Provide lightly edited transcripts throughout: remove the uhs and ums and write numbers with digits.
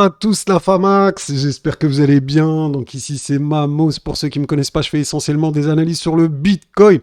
à tous la Famax, j'espère que vous allez bien. Donc ici c'est Mamos, pour ceux qui ne me connaissent pas, je fais essentiellement des analyses sur le Bitcoin.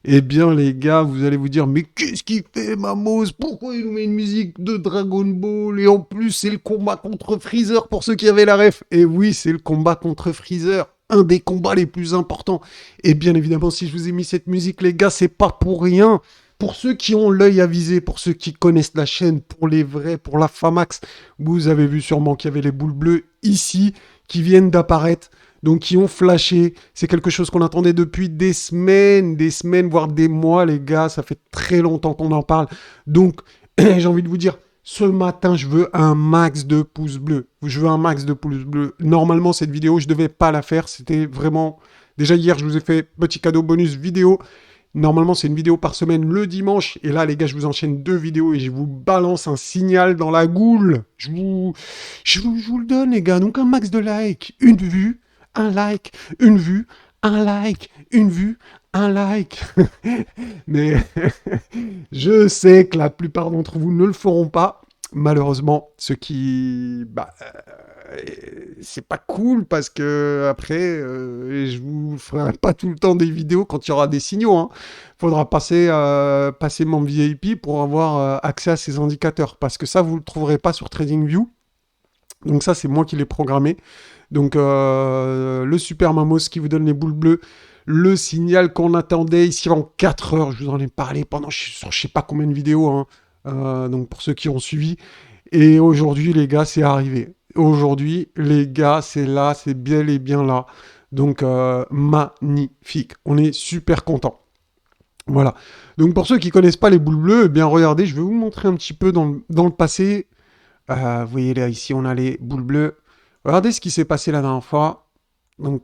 Eh bien les gars, vous allez vous dire, mais qu'est-ce qu'il fait Mamos? Pourquoi il nous met une musique de Dragon Ball? Et en plus c'est le combat contre Freezer pour ceux qui avaient la ref. Et oui, c'est le combat contre Freezer, un des combats les plus importants. Et bien évidemment, si je vous ai mis cette musique les gars, c'est pas pour rien. Pour ceux qui ont l'œil avisé, pour ceux qui connaissent la chaîne, pour les vrais, pour la Famax, vous avez vu sûrement qu'il y avait les boules bleues ici qui viennent d'apparaître, donc qui ont flashé. C'est quelque chose qu'on attendait depuis des semaines, voire des mois, les gars. Ça fait très longtemps qu'on en parle. Donc, j'ai envie de vous dire, ce matin, je veux un max de pouces bleus. Je veux un max de pouces bleus. Normalement, cette vidéo, je devais pas la faire. C'était vraiment... Déjà hier, je vous ai fait petit cadeau bonus vidéo. Normalement, c'est une vidéo par semaine le dimanche. Et là, les gars, je vous enchaîne 2 vidéos et je vous balance un signal dans la goule. Je vous le donne, les gars. Donc, un max de likes. Une vue, un like, une vue, un like, une vue, un like. Mais je sais que la plupart d'entre vous ne le feront pas. Malheureusement, ceux qui... c'est pas cool parce que après, je vous ferai pas tout le temps des vidéos quand il y aura des signaux. Hein. Faudra passer membre VIP pour avoir accès à ces indicateurs parce que ça, vous le trouverez pas sur TradingView. Donc ça, c'est moi qui l'ai programmé. Donc le Super Mamos qui vous donne les boules bleues, le signal qu'on attendait ici en 4 heures. Je vous en ai parlé pendant je sais pas combien de vidéos. Hein. Donc pour ceux qui ont suivi. Et aujourd'hui, les gars, c'est arrivé. Aujourd'hui, les gars, c'est là, c'est bel et bien là. Donc, magnifique. On est super content. Voilà. Donc, pour ceux qui connaissent pas les boules bleues, eh bien, regardez, je vais vous montrer un petit peu dans le passé. Vous voyez là, ici, on a les boules bleues. Regardez ce qui s'est passé la dernière fois. Donc,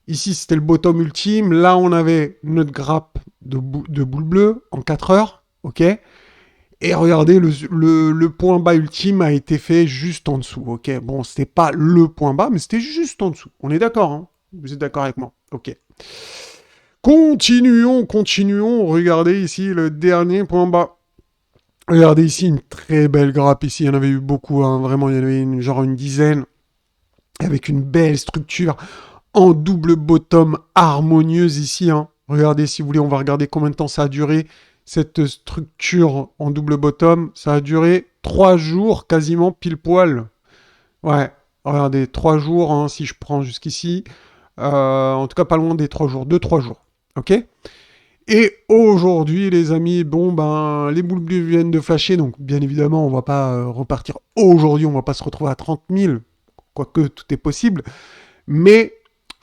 ici, c'était le bottom ultime. Là, on avait notre grappe de boules bleues en 4 heures. OK. Et regardez, le point bas ultime a été fait juste en dessous, ok? Bon, c'était pas le point bas, mais c'était juste en dessous. On est d'accord, hein? Vous êtes d'accord avec moi? Ok. Continuons. Regardez ici le dernier point bas. Regardez ici une très belle grappe ici. Il y en avait eu beaucoup, hein. Vraiment, il y en avait genre une dizaine. Avec une belle structure en double bottom harmonieuse ici, hein. Regardez, si vous voulez, on va regarder combien de temps ça a duré. Cette structure en double bottom, ça a duré 3 jours, quasiment pile poil. Ouais, regardez, 3 jours, hein, si je prends jusqu'ici. En tout cas, pas loin des 3 jours, 2-3 jours. Ok? Et aujourd'hui, les amis, bon, ben, les boules bleues viennent de flasher, donc bien évidemment, on va pas repartir aujourd'hui, on va pas se retrouver à 30 000, quoique tout est possible. Mais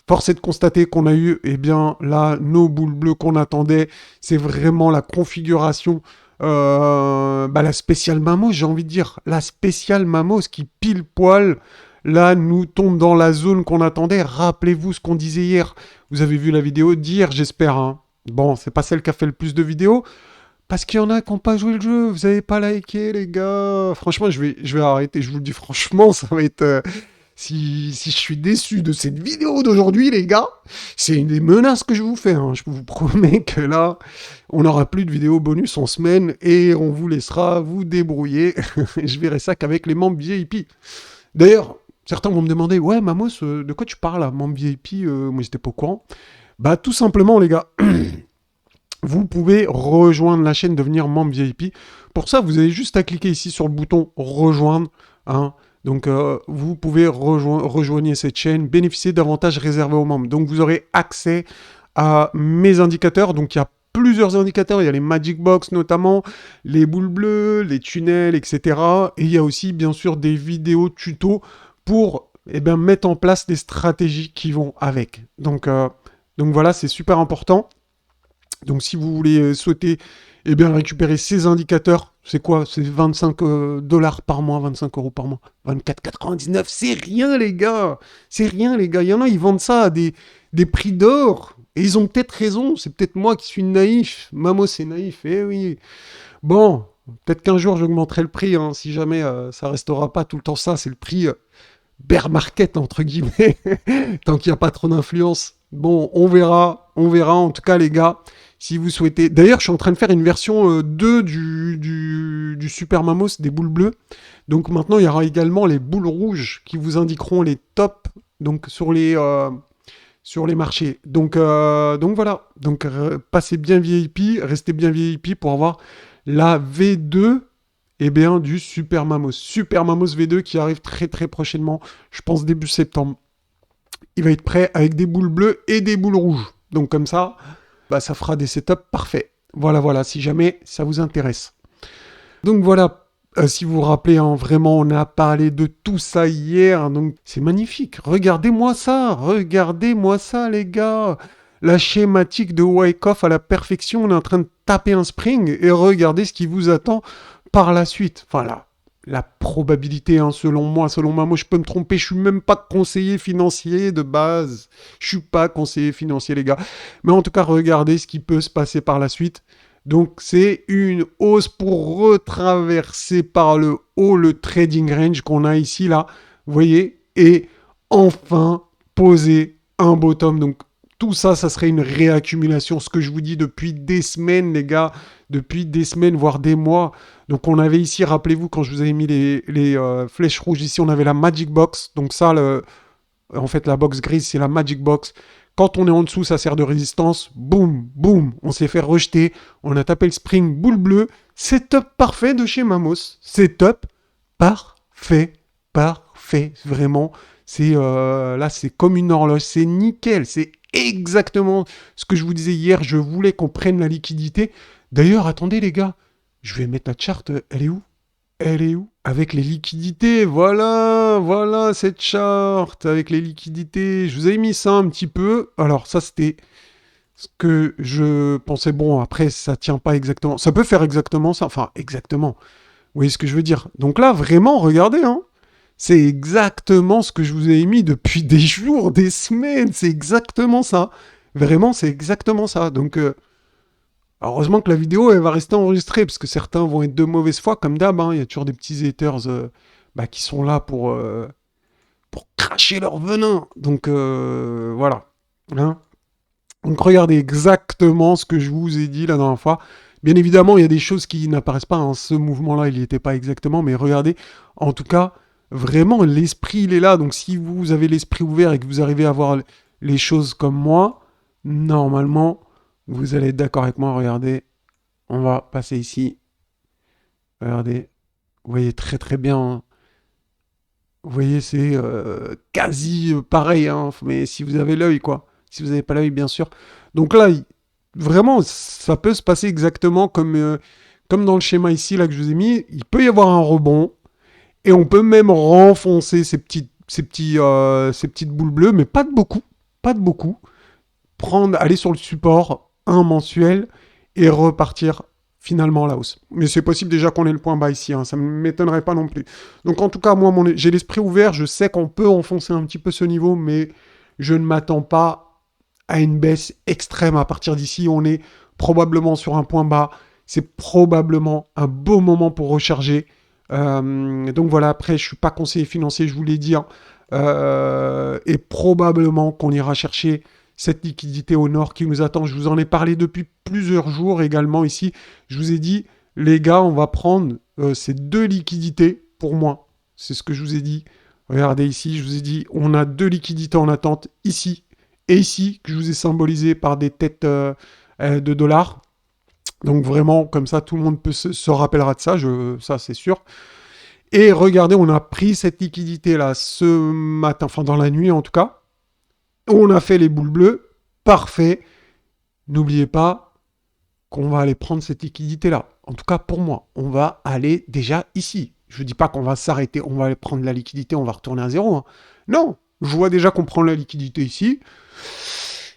force est de constater qu'on a eu, eh bien, là, nos boules bleues qu'on attendait. C'est vraiment la configuration, la spéciale Mamos, j'ai envie de dire. La spéciale Mamos qui, pile poil, là, nous tombe dans la zone qu'on attendait. Rappelez-vous ce qu'on disait hier. Vous avez vu la vidéo d'hier, j'espère. Hein. Bon, c'est pas celle qui a fait le plus de vidéos. Parce qu'il y en a qui n'ont pas joué le jeu. Vous n'avez pas liké, les gars. Franchement, je vais arrêter. Je vous le dis franchement, ça va être... Si je suis déçu de cette vidéo d'aujourd'hui, les gars, c'est une des menaces que je vous fais. Hein. Je vous promets que là, on n'aura plus de vidéos bonus en semaine et on vous laissera vous débrouiller. Je verrai ça qu'avec les membres VIP. D'ailleurs, certains vont me demander, ouais, Mamos, de quoi tu parles, là, membre VIP moi, j'étais pas au courant. Bah, tout simplement, les gars. Vous pouvez rejoindre la chaîne, devenir membre VIP. Pour ça, vous avez juste à cliquer ici sur le bouton rejoindre. Hein. Donc, vous pouvez rejoindre cette chaîne, bénéficier d'avantages réservés aux membres. Donc, vous aurez accès à mes indicateurs. Donc, il y a plusieurs indicateurs. Il y a les Magic Box notamment, les boules bleues, les tunnels, etc. Et il y a aussi, bien sûr, des vidéos tutos pour mettre en place les stratégies qui vont avec. Donc voilà, c'est super important. Donc si vous voulez souhaiter récupérer ces indicateurs, c'est quoi? C'est 25 dollars par mois, 25 euros par mois, 24,99, c'est rien les gars. C'est rien les gars. Il y en a, ils vendent ça à des prix d'or. Et ils ont peut-être raison, c'est peut-être moi qui suis naïf. Mamo c'est naïf, eh oui. Bon, peut-être qu'un jour j'augmenterai le prix, hein, si jamais ça restera pas tout le temps ça, c'est le prix bear market entre guillemets, tant qu'il n'y a pas trop d'influence. Bon, on verra en tout cas les gars, si vous souhaitez. D'ailleurs, je suis en train de faire une version 2 du Super Mamos des boules bleues. Donc maintenant, il y aura également les boules rouges qui vous indiqueront les tops donc sur les marchés. Donc voilà. Donc passez bien VIP, restez bien VIP pour avoir la V2 du Super Mamos. Super Mamos V2 qui arrive très très prochainement, je pense début septembre. Il va être prêt avec des boules bleues et des boules rouges. Donc comme ça, ça fera des setups parfaits. Voilà, si jamais ça vous intéresse. Donc voilà, si vous vous rappelez, hein, vraiment, on a parlé de tout ça hier. Donc c'est magnifique. Regardez-moi ça, les gars. La schématique de Wyckoff à la perfection. On est en train de taper un spring et regardez ce qui vous attend par la suite. Enfin là, la probabilité, hein, selon moi, je peux me tromper, je suis même pas conseiller financier de base. Je suis pas conseiller financier, les gars. Mais en tout cas, regardez ce qui peut se passer par la suite. Donc, c'est une hausse pour retraverser par le haut le trading range qu'on a ici, là. Vous voyez? Et enfin, poser un bottom. Donc, tout ça, ça serait une réaccumulation. Ce que je vous dis depuis des semaines, les gars. Depuis des semaines, voire des mois. Donc on avait ici, rappelez-vous, quand je vous avais mis les flèches rouges ici, on avait la Magic Box. Donc ça, en fait, la box grise, c'est la Magic Box. Quand on est en dessous, ça sert de résistance. Boum, boum, on s'est fait rejeter. On a tapé le spring boule bleue. Setup parfait de chez Mamos. Setup parfait, parfait. Vraiment, là, c'est comme une horloge. C'est nickel. C'est exactement ce que je vous disais hier. Je voulais qu'on prenne la liquidité. D'ailleurs, attendez les gars. Je vais mettre la charte. Elle est où? Elle est où? Avec les liquidités, voilà cette charte avec les liquidités. Je vous avais mis ça un petit peu. Alors ça c'était ce que je pensais. Bon après ça tient pas exactement. Ça peut faire exactement ça. Enfin exactement. Vous voyez ce que je veux dire? Donc là vraiment regardez hein. C'est exactement ce que je vous ai mis depuis des jours, des semaines. C'est exactement ça. Vraiment c'est exactement ça. Donc heureusement que la vidéo, elle va rester enregistrée, parce que certains vont être de mauvaise foi, comme d'hab. Hein. Il y a toujours des petits haters qui sont là pour cracher leur venin. Donc, voilà. Hein. Donc, regardez exactement ce que je vous ai dit la dernière fois. Bien évidemment, il y a des choses qui n'apparaissent pas. Hein. Ce mouvement-là, il n'y était pas exactement. Mais regardez, en tout cas, vraiment, l'esprit, il est là. Donc, si vous avez l'esprit ouvert et que vous arrivez à voir les choses comme moi, normalement vous allez être d'accord avec moi, regardez. On va passer ici. Regardez. Vous voyez très très bien. Hein. Vous voyez, c'est quasi pareil. Hein, mais si vous avez l'œil, quoi. Si vous n'avez pas l'œil, bien sûr. Donc là, vraiment, ça peut se passer exactement comme dans le schéma ici, là, que je vous ai mis. Il peut y avoir un rebond. Et on peut même renfoncer ces petites boules bleues, mais pas de beaucoup. Pas de beaucoup. Aller sur le support, un mensuel, et repartir finalement à la hausse. Mais c'est possible déjà qu'on ait le point bas ici, hein, ça ne m'étonnerait pas non plus. Donc en tout cas, moi, j'ai l'esprit ouvert, je sais qu'on peut enfoncer un petit peu ce niveau, mais je ne m'attends pas à une baisse extrême à partir d'ici. On est probablement sur un point bas, c'est probablement un beau moment pour recharger. Donc voilà, après, je ne suis pas conseiller financier, je vous l'ai dit, hein, et probablement qu'on ira chercher cette liquidité au nord qui nous attend. Je vous en ai parlé depuis plusieurs jours également ici. Je vous ai dit, les gars, on va prendre ces deux liquidités pour moi. C'est ce que je vous ai dit. Regardez ici, je vous ai dit, on a deux liquidités en attente ici et ici, que je vous ai symbolisé par des têtes de dollars. Donc vraiment, comme ça, tout le monde se rappellera de ça, ça c'est sûr. Et regardez, on a pris cette liquidité-là ce matin, enfin dans la nuit en tout cas. On a fait les boules bleues, parfait. N'oubliez pas qu'on va aller prendre cette liquidité-là. En tout cas, pour moi, on va aller déjà ici. Je ne dis pas qu'on va s'arrêter, on va aller prendre la liquidité, on va retourner à zéro. Hein. Non, je vois déjà qu'on prend la liquidité ici.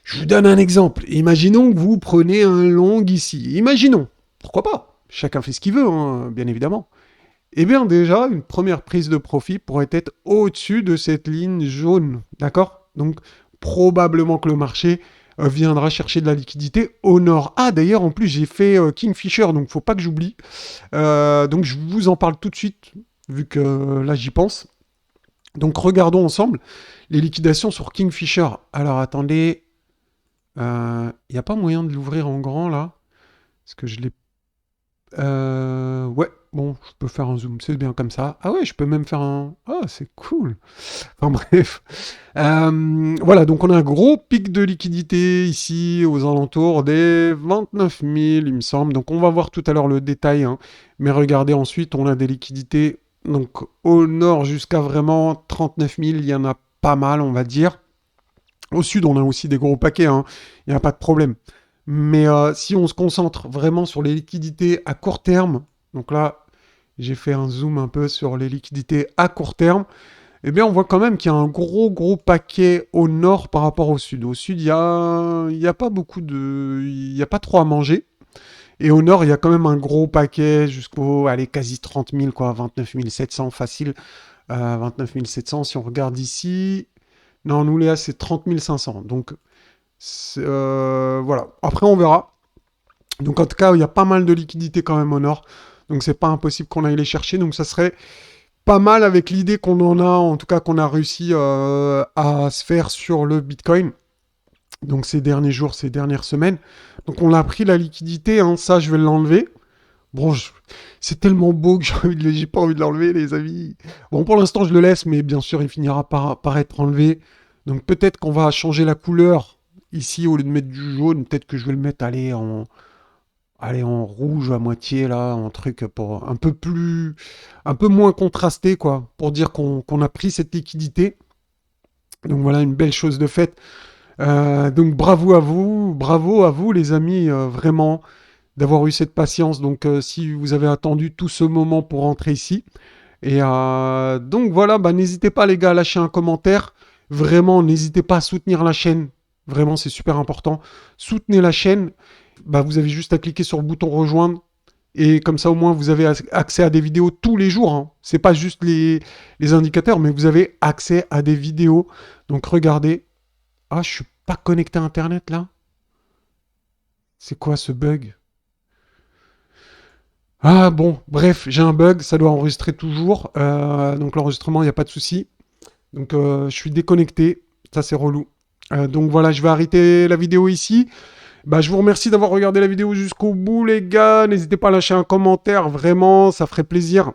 Je vous donne un exemple. Imaginons que vous prenez un long ici. Imaginons. Pourquoi pas? Chacun fait ce qu'il veut, hein, bien évidemment. Eh bien déjà, une première prise de profit pourrait être au-dessus de cette ligne jaune. D'accord? Donc, probablement que le marché viendra chercher de la liquidité au nord. Ah, d'ailleurs, en plus, j'ai fait Kingfisher, donc faut pas que j'oublie. Donc, je vous en parle tout de suite, vu que là, j'y pense. Donc, regardons ensemble les liquidations sur Kingfisher. Alors, attendez. Il n'y a pas moyen de l'ouvrir en grand, là? Parce que je l'ai... ouais, bon, je peux faire un zoom, c'est bien comme ça. Ah ouais, je peux même faire un... Ah, c'est cool. Enfin bref. Voilà, donc on a un gros pic de liquidité ici, aux alentours des 29 000, il me semble. Donc on va voir tout à l'heure le détail, hein. Mais regardez, ensuite, on a des liquidités, donc au nord jusqu'à vraiment 39 000, il y en a pas mal, on va dire. Au sud, on a aussi des gros paquets, hein. Il n'y a pas de problème. Mais si on se concentre vraiment sur les liquidités à court terme, donc là, j'ai fait un zoom un peu sur les liquidités à court terme, eh bien, on voit quand même qu'il y a un gros paquet au nord par rapport au sud. Au sud, il y a pas beaucoup de... Il n'y a pas trop à manger. Et au nord, il y a quand même un gros paquet jusqu'au... Allez, quasi 30 000, quoi. 29 700, facile. 29 700, si on regarde ici... Non, nous, Léa, c'est 30 500. Donc, voilà. Après, on verra. Donc, en tout cas, il y a pas mal de liquidités quand même au nord. Donc, c'est pas impossible qu'on aille les chercher. Donc, ça serait pas mal avec l'idée qu'on en a, en tout cas qu'on a réussi à se faire sur le Bitcoin. Donc ces derniers jours, ces dernières semaines. Donc on a pris la liquidité, hein, ça je vais l'enlever. Bon, c'est tellement beau que j'ai pas envie de l'enlever, les amis. Bon, pour l'instant je le laisse, mais bien sûr il finira par être enlevé. Donc peut-être qu'on va changer la couleur ici, au lieu de mettre du jaune, peut-être que je vais le mettre, allez, en rouge à moitié, là, un truc pour un peu moins contrasté, quoi, pour dire qu'on a pris cette liquidité. Donc voilà, une belle chose de faite. Donc bravo à vous, les amis, vraiment, d'avoir eu cette patience. Donc si vous avez attendu tout ce moment pour rentrer ici. Et donc voilà, bah, n'hésitez pas les gars à lâcher un commentaire. Vraiment, n'hésitez pas à soutenir la chaîne. Vraiment, c'est super important. Soutenez la chaîne. Bah, vous avez juste à cliquer sur le bouton rejoindre. Et comme ça, au moins, vous avez accès à des vidéos tous les jours, hein. C'est pas juste les indicateurs, mais vous avez accès à des vidéos. Donc regardez. Ah, je suis pas connecté à Internet là. C'est quoi ce bug? Ah bon, bref, j'ai un bug, ça doit enregistrer toujours. Donc l'enregistrement, il n'y a pas de souci. Donc je suis déconnecté, ça c'est relou. Donc voilà, je vais arrêter la vidéo ici. Bah, je vous remercie d'avoir regardé la vidéo jusqu'au bout, les gars. N'hésitez pas à lâcher un commentaire, vraiment, ça ferait plaisir.